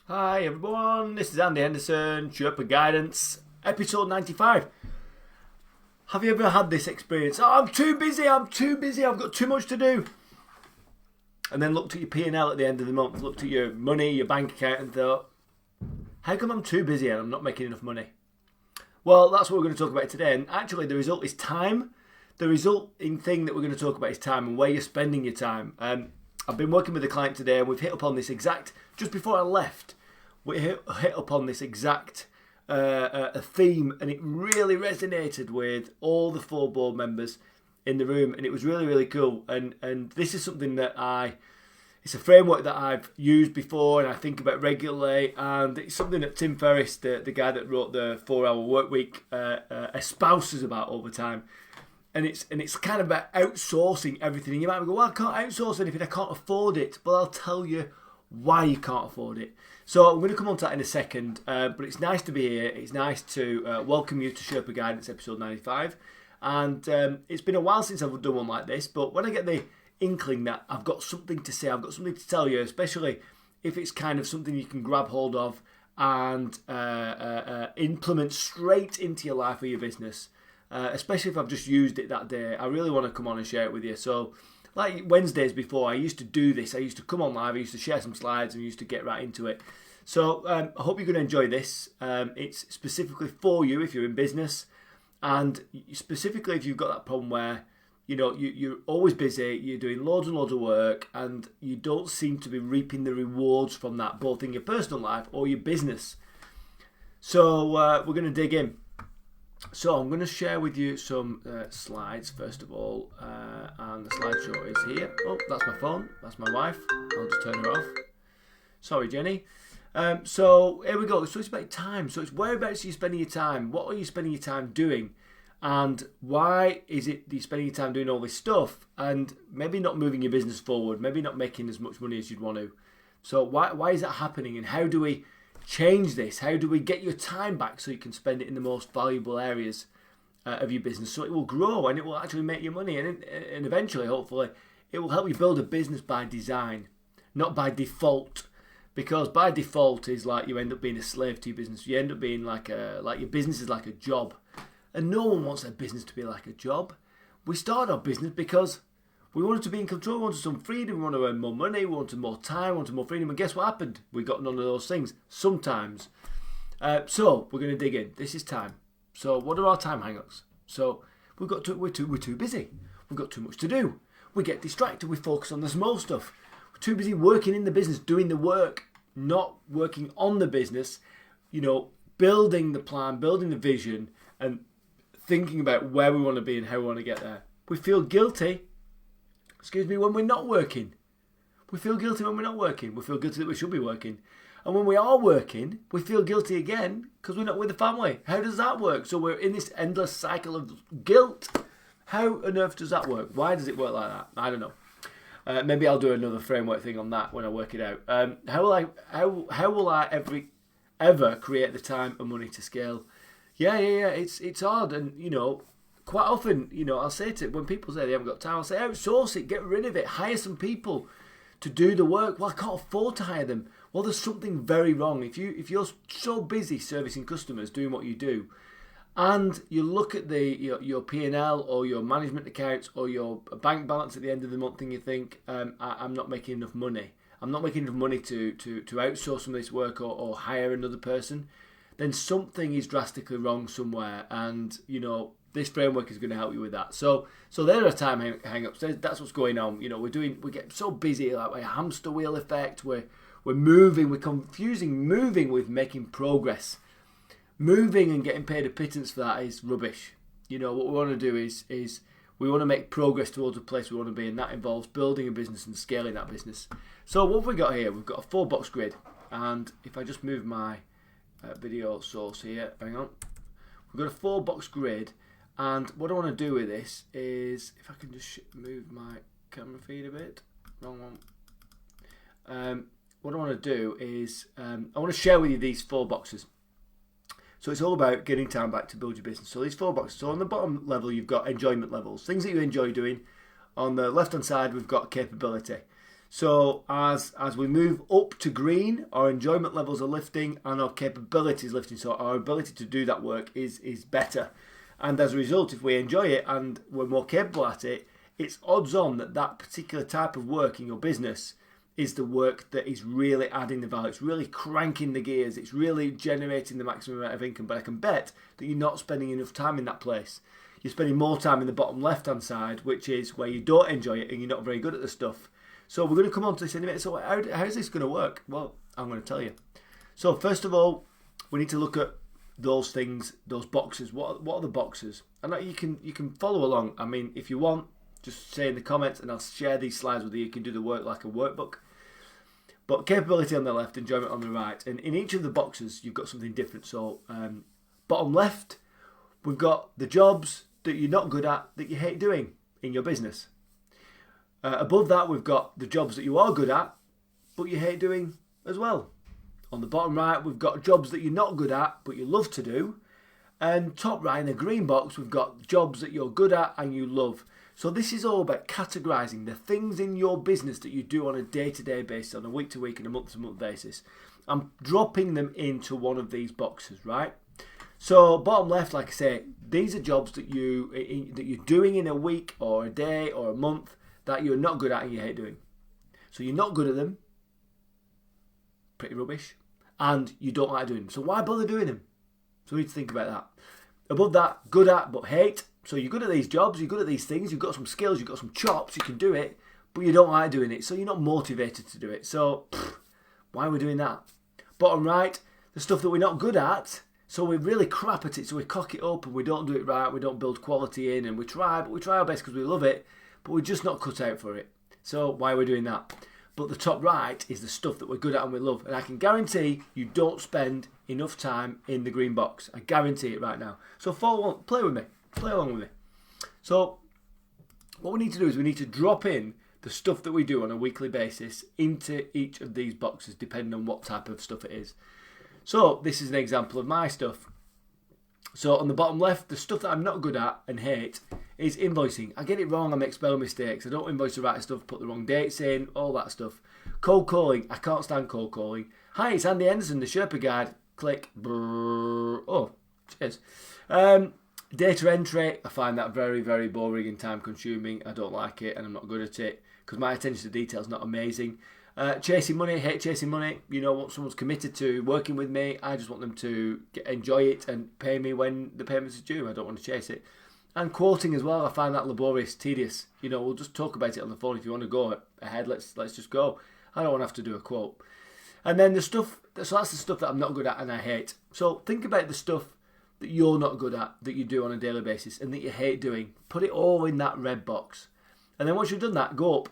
Hi everyone, this is Andy Henderson, Sherpa Guidance, episode 95. Have you ever had this experience? Oh, I'm too busy, I've got too much to do. And then looked at your P&L at the end of the month, looked at your money, your bank account and thought, how come I'm too busy and I'm not making enough money? Well, that's what we're going to talk about today. And actually the result is time. The resulting thing that we're going to talk about is time and where you're spending your time. I've been working with a client today and we've hit upon this exact, just before I left, we hit upon this exact a theme, and it really resonated with all the 4 board members in the room, and it was really, really cool. And this is something that it's a framework that I've used before and I think about regularly, and it's something that Tim Ferriss, the guy that wrote the 4-Hour Workweek, espouses about all the time. And it's kind of about outsourcing everything. And you might go, well, I can't outsource anything, I can't afford it. Well, I'll tell you why you can't afford it. So I'm going to come on to that in a second, but it's nice to be here. It's nice to welcome you to Sherpa Guidance episode 95. And it's been a while since I've done one like this, but when I get the inkling that I've got something to say, I've got something to tell you, especially if it's kind of something you can grab hold of and implement straight into your life or your business, especially if I've just used it that day, I really want to come on and share it with you. So like Wednesdays before, I used to do this. I used to come on live, I used to share some slides and used to get right into it. So I hope you're going to enjoy this. It's specifically for you if you're in business, and specifically if you've got that problem where you're always busy, you're doing loads and loads of work, and you don't seem to be reaping the rewards from that, both in your personal life or your business. So we're going to dig in. So I'm going to share with you some slides first of all, and the slideshow is here. Oh, that's my phone, that's my wife. I'll just turn her off. Sorry, Jenny. So here we go. So it's about time. So it's whereabouts are you spending your time? What are you spending your time doing? And why is it that you're spending your time doing all this stuff and maybe not moving your business forward, maybe not making as much money as you'd want to? So why is that happening, and how do we change this? How do we get your time back so you can spend it in the most valuable areas of your business, so it will grow and it will actually make you money, and eventually, hopefully, it will help you build a business by design, not by default. Because by default is like you end up being a slave to your business. You end up being like your business is like a job, and no one wants their business to be like a job. We start our business because we wanted to be in control, we wanted some freedom, we wanted to earn more money, we wanted more time, we wanted more freedom, and guess what happened? We got none of those things, sometimes. So, we're going to dig in. This is time. So, what are our time hang-ups? So, we're too busy. We've got too much to do. We get distracted, we focus on the small stuff. We're too busy working in the business, doing the work, not working on the business, building the plan, building the vision, and thinking about where we want to be and how we want to get there. We feel guilty when we're not working. We feel guilty when we're not working. We feel guilty that we should be working. And when we are working, we feel guilty again because we're not with the family. How does that work? So we're in this endless cycle of guilt. How on earth does that work? Why does it work like that? I don't know. Maybe I'll do another framework thing on that when I work it out. How will I ever create the time and money to scale? Yeah. It's hard, and quite often, I'll say to when people say they haven't got time, I'll say outsource it, get rid of it, hire some people to do the work. Well, I can't afford to hire them. Well, there's something very wrong. If you're so busy servicing customers, doing what you do, and you look at your P&L or your management accounts or your bank balance at the end of the month and you think, I'm not making enough money. I'm not making enough money to outsource some of this work or hire another person, then something is drastically wrong somewhere. And, this framework is going to help you with that. So there are time hang-ups. That's what's going on. We get so busy, like a hamster wheel effect. We're moving. We're confusing moving with making progress. Moving and getting paid a pittance for that is rubbish. What we want to do is we want to make progress towards a place we want to be, and that involves building a business and scaling that business. So what have we got here? We've got a 4-box grid, and if I just move my video source here, hang on. We've got a 4-box grid, and what I want to do with this is, if I can just move my camera feed a bit, wrong one. What I want to do is, I want to share with you these 4 boxes. So it's all about getting time back to build your business. So these 4 boxes. So on the bottom level, you've got enjoyment levels, things that you enjoy doing. On the left-hand side, we've got capability. So as we move up to green, our enjoyment levels are lifting and our capability is lifting. So our ability to do that work is better. And as a result, if we enjoy it and we're more capable at it, it's odds on that that particular type of work in your business is the work that is really adding the value. It's really cranking the gears. It's really generating the maximum amount of income. But I can bet that you're not spending enough time in that place. You're spending more time in the bottom left-hand side, which is where you don't enjoy it and you're not very good at the stuff. So we're going to come on to this in a minute. So how is this going to work? Well, I'm going to tell you. So first of all, we need to look at those things, those boxes. What are the boxes? And you can follow along. I mean, if you want, just say in the comments and I'll share these slides with you. You can do the work like a workbook. But capability on the left, enjoyment on the right. And in each of the boxes, you've got something different. So bottom left, we've got the jobs that you're not good at, that you hate doing in your business. Above that, we've got the jobs that you are good at, but you hate doing as well. On the bottom right, we've got jobs that you're not good at, but you love to do. And top right, in the green box, we've got jobs that you're good at and you love. So this is all about categorising the things in your business that you do on a day-to-day basis, on a week-to-week and a month-to-month basis. I'm dropping them into one of these boxes, right? So bottom left, like I say, these are jobs that you're doing in a week or a day or a month that you're not good at and you hate doing. So you're not good at them, pretty rubbish, and you don't like doing them. So why bother doing them? So we need to think about that. Above that, good at but hate. So you're good at these jobs, you're good at these things, you've got some skills, you've got some chops, you can do it, but you don't like doing it. So you're not motivated to do it. So why are we doing that? Bottom right, the stuff that we're not good at, so we're really crap at it, so we cock it up and we don't do it right, we don't build quality in, and we try our best because we love it, but we're just not cut out for it. So why are we doing that? But the top right is the stuff that we're good at and we love. And I can guarantee you don't spend enough time in the green box. I guarantee it right now. So play with me. Play along with me. So what we need to do is we need to drop in the stuff that we do on a weekly basis into each of these boxes, depending on what type of stuff it is. So this is an example of my stuff. So on the bottom left, the stuff that I'm not good at and hate is invoicing. I get it wrong, I make spelling mistakes, I don't invoice the right stuff, put the wrong dates in, all that stuff. Cold calling, I can't stand cold calling. Hi, it's Andy Henderson, the Sherpa Guide. Click. Brrr. Oh, cheers. Data entry, I find that very, very boring and time consuming. I don't like it and I'm not good at it because my attention to detail is not amazing. Chasing money, hate chasing money. You know, once someone's committed to working with me, I just want them to enjoy it and pay me when the payments are due. I don't want to chase it. And quoting as well, I find that laborious, tedious. You know, we'll just talk about it on the phone. If you want to go ahead, let's just go. I don't want to have to do a quote. And then so that's the stuff that I'm not good at and I hate. So think about the stuff that you're not good at, that you do on a daily basis and that you hate doing. Put it all in that red box. And then once you've done that, go up.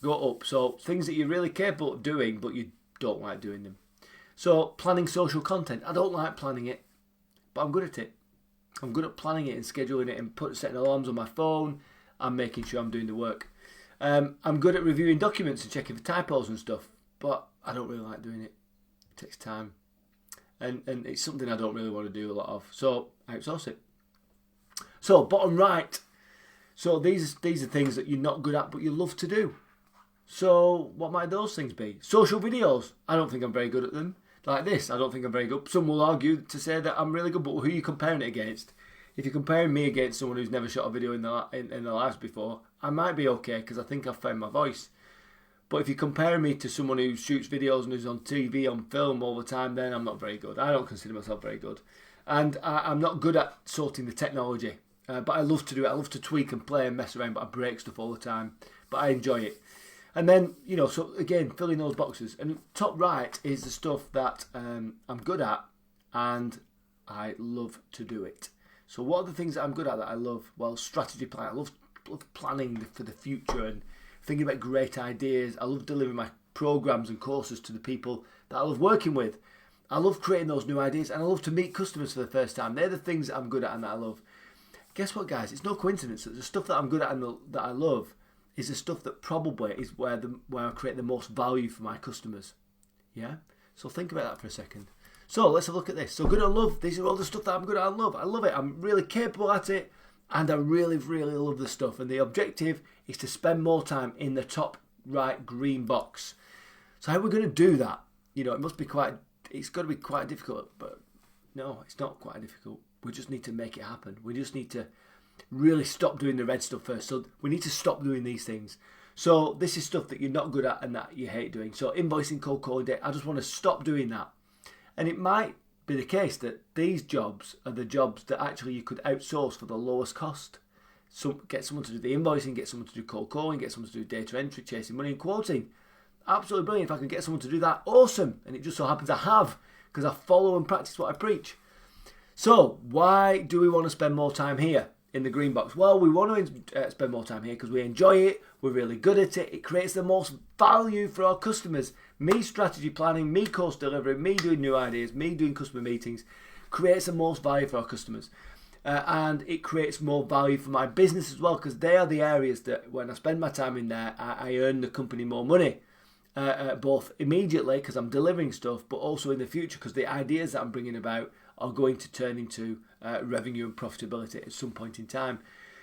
Go up. So things that you're really capable of doing, but you don't like doing them. So planning social content. I don't like planning it, but I'm good at it. I'm good at planning it and scheduling it and setting alarms on my phone and making sure I'm doing the work. I'm good at reviewing documents and checking for typos and stuff, but I don't really like doing it. It takes time. And it's something I don't really want to do a lot of. So I outsource it. So bottom right. So these are things that you're not good at, but you love to do. So what might those things be? Social videos. I don't think I'm very good at them. Like this, I don't think I'm very good. Some will argue to say that I'm really good, but who are you comparing it against? If you're comparing me against someone who's never shot a video in their lives before, I might be okay because I think I've found my voice. But if you compare me to someone who shoots videos and who's on TV, on film all the time, then I'm not very good. I don't consider myself very good. And I'm not good at sorting the technology. But I love to do it. I love to tweak and play and mess around, but I break stuff all the time. But I enjoy it. And then, you know, so again, filling those boxes. And top right is the stuff that I'm good at and I love to do it. So what are the things that I'm good at that I love? Well, strategy planning. I love planning for the future and thinking about great ideas. I love delivering my programs and courses to the people that I love working with. I love creating those new ideas and I love to meet customers for the first time. They're the things that I'm good at and that I love. Guess what, guys? It's no coincidence that the stuff that I'm good at and that I love is the stuff that probably is where I create the most value for my customers. Yeah? So think about that for a second. So let's have a look at this. So good and love. These are all the stuff that I'm good at and love. I love it. I'm really capable at it. And I really, really love the stuff. And the objective is to spend more time in the top right green box. So how are we going to do that? It's got to be quite difficult, but no, it's not quite difficult. We just need to make it happen. We just need to really stop doing the red stuff first. So we need to stop doing these things. So this is stuff that you're not good at and that you hate doing. So invoicing, cold calling, I just want to stop doing that. And it might be the case that these jobs are the jobs that actually you could outsource for the lowest cost. So get someone to do the invoicing, get someone to do cold calling, get someone to do data entry, chasing money and quoting. Absolutely brilliant. If I can get someone to do that, awesome. And it just so happens I have, because I follow and practice what I preach. So why do we want to spend more time here in the green box? Well, we want to spend more time here because we enjoy it. We're really good at it. It creates the most value for our customers. Me strategy planning, me course delivering, me doing new ideas, me doing customer meetings creates the most value for our customers. And it creates more value for my business as well, because they are the areas that when I spend my time in there, I earn the company more money. Both immediately because I'm delivering stuff, but also in the future because the ideas that I'm bringing about are going to turn into revenue and profitability at some point in time.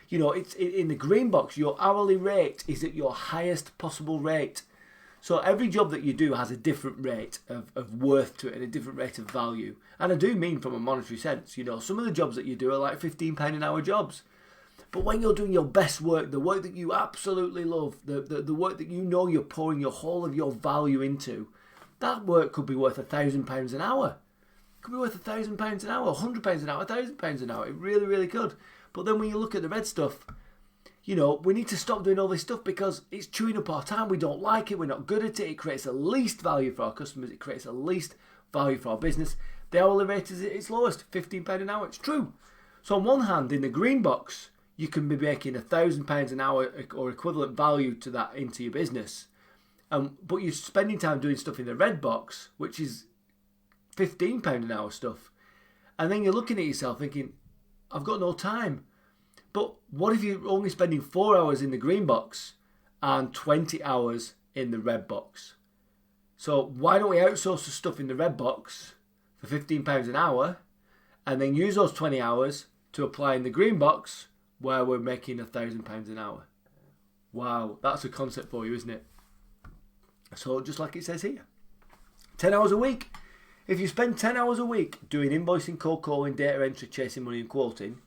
It's in the green box, your hourly rate is at your highest possible rate. So every job that you do has a different rate of worth to it and a different rate of value. And I do mean from a monetary sense. Some of the jobs that you do are like £15 an hour jobs. But when you're doing your best work, the work that you absolutely love, the work that you're pouring your whole of your value into, that work could be worth £1,000 an hour. It could be worth £1,000 an hour, £100 an hour, £1,000 an hour. It really, really could. But then when you look at the red stuff, we need to stop doing all this stuff because it's chewing up our time. We don't like it. We're not good at it. It creates the least value for our customers. It creates the least value for our business. The hourly rate is at its lowest, £15 an hour. It's true. So on one hand, in the green box, you can be making £1,000 an hour or equivalent value to that into your business. But you're spending time doing stuff in the red box, which is £15 an hour stuff. And then you're looking at yourself thinking, I've got no time. But what if you're only spending 4 hours in the green box and 20 hours in the red box? So why don't we outsource the stuff in the red box for £15 an hour and then use those 20 hours to apply in the green box where we're making £1,000 an hour? Wow, that's a concept for you, isn't it? So just like it says here, 10 hours a week. If you spend 10 hours a week doing invoicing, cold calling, data entry, chasing money and quoting,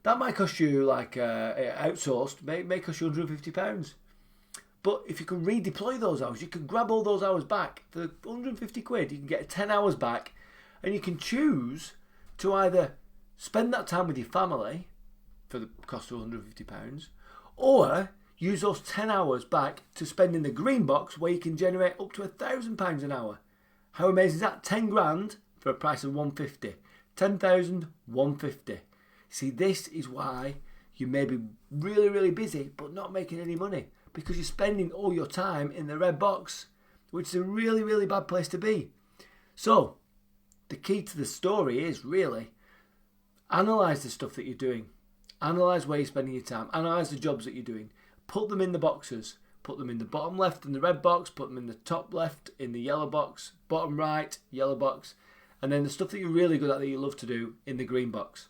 that might cost you, outsourced, may cost you £150. But if you can redeploy those hours, you can grab all those hours back. For £150, you can get 10 hours back, and you can choose to either spend that time with your family for the cost of £150, or use those 10 hours back to spend in the green box where you can generate up to £1,000 an hour. How amazing is that? 10 grand for a price of 150. 10,000, 150. See, this is why you may be really, really busy but not making any money, because you're spending all your time in the red box, which is a really, really bad place to be. So, the key to the story is really analyse the stuff that you're doing. Analyse where you're spending your time. Analyse the jobs that you're doing. Put them in the boxes. Put them in the bottom left in the red box. Put them in the top left in the yellow box. Bottom right, yellow box. And then the stuff that you're really good at that you love to do in the green box.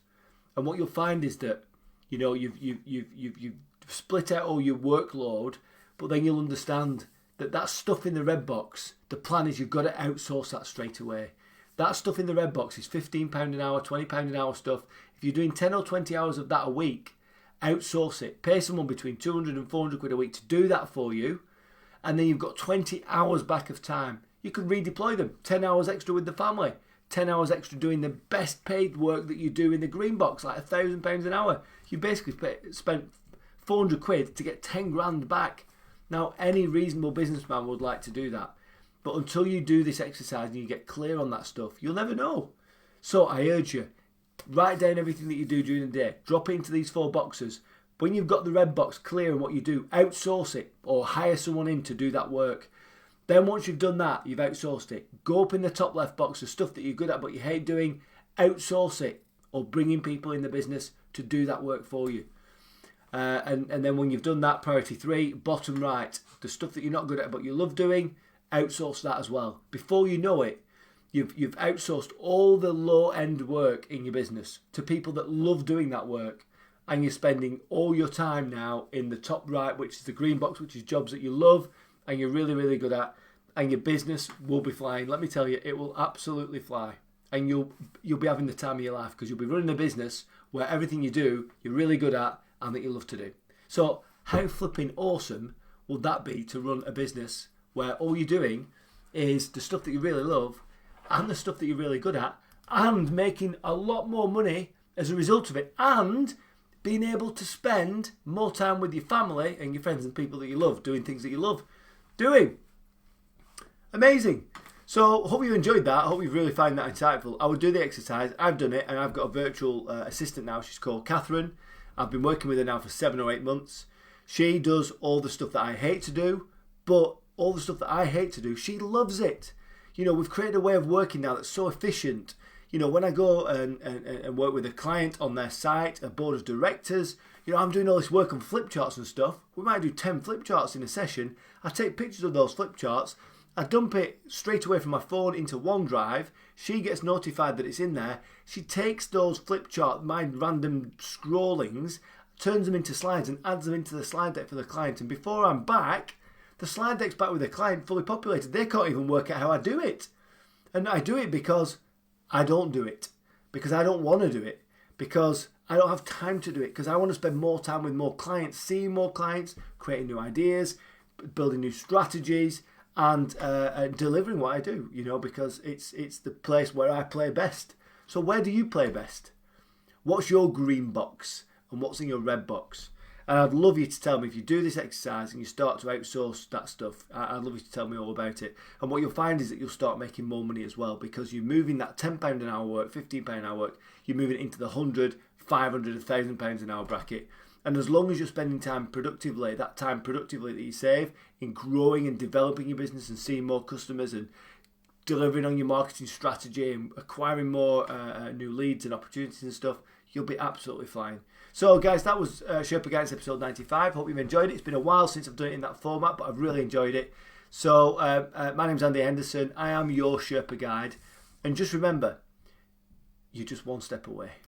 And what you'll find is that, you've split out all your workload, but then you'll understand that stuff in the red box, the plan is you've got to outsource that straight away. That stuff in the red box is £15 an hour, £20 an hour stuff. If you're doing 10 or 20 hours of that a week, outsource it. Pay someone between 200 and 400 quid a week to do that for you, and then you've got 20 hours back of time. You can redeploy them. 10 hours extra with the family. 10 hours extra doing the best paid work that you do in the green box, like £1,000 an hour. You basically spent 400 quid to get 10 grand back. Now, any reasonable businessman would like to do that. But until you do this exercise and you get clear on that stuff, you'll never know. So I urge you, write down everything that you do during the day. Drop it into these 4 boxes. When you've got the red box clear on what you do, outsource it or hire someone in to do that work. Then once you've done that, you've outsourced it. Go up in the top left box, the stuff that you're good at but you hate doing, outsource it or bring in people in the business to do that work for you. And then when you've done that, priority 3, bottom right, the stuff that you're not good at but you love doing, outsource that as well. Before you know it, you've outsourced all the low-end work in your business to people that love doing that work, and you're spending all your time now in the top right, which is the green box, which is jobs that you love, and you're really, really good at, and your business will be flying. Let me tell you, it will absolutely fly. And you'll be having the time of your life, because you'll be running a business where everything you do, you're really good at and that you love to do. So how flipping awesome would that be to run a business where all you're doing is the stuff that you really love and the stuff that you're really good at, and making a lot more money as a result of it, and being able to spend more time with your family and your friends and people that you love, doing things that you love doing. Amazing. So hope you enjoyed that. I hope you've really found that insightful. I would do the exercise. I've done it, and I've got a virtual assistant now. She's called Catherine. I've been working with her now for 7 or 8 months. She does all the stuff that I hate to do, but all the stuff that I hate to do, she loves it. You know, we've created a way of working now that's so efficient. You know, when I go and work with a client on their site, a board of directors, you know, I'm doing all this work on flip charts and stuff. We might do 10 flip charts in a session. I take pictures of those flip charts. I dump it straight away from my phone into OneDrive. She gets notified that it's in there. She takes those flip chart, my random scrollings, turns them into slides and adds them into the slide deck for the client. And before I'm back, the slide deck's back with the client fully populated. They can't even work out how I do it. And I do it because I don't do it. Because I don't want to do it. Because I don't have time to do it. Because I want to spend more time with more clients, seeing more clients, creating new ideas, building new strategies, and delivering what I do, you know, because it's the place where I play best. So where do you play best? What's your green box and what's in your red box? And I'd love you to tell me if you do this exercise and you start to outsource that stuff. I'd love you to tell me all about it. And what you'll find is that you'll start making more money as well, because you're moving that £10 an hour work, £15 an hour work, you're moving it into the £100, £500, £1,000 an hour bracket. And as long as you're spending time productively, that time productively that you save in growing and developing your business and seeing more customers and delivering on your marketing strategy and acquiring more new leads and opportunities and stuff, you'll be absolutely fine. So guys, that was Sherpa Guidance episode 95. Hope you've enjoyed it. It's been a while since I've done it in that format, but I've really enjoyed it. So my name's Andy Henderson. I am your Sherpa Guide. And just remember, you're just one step away.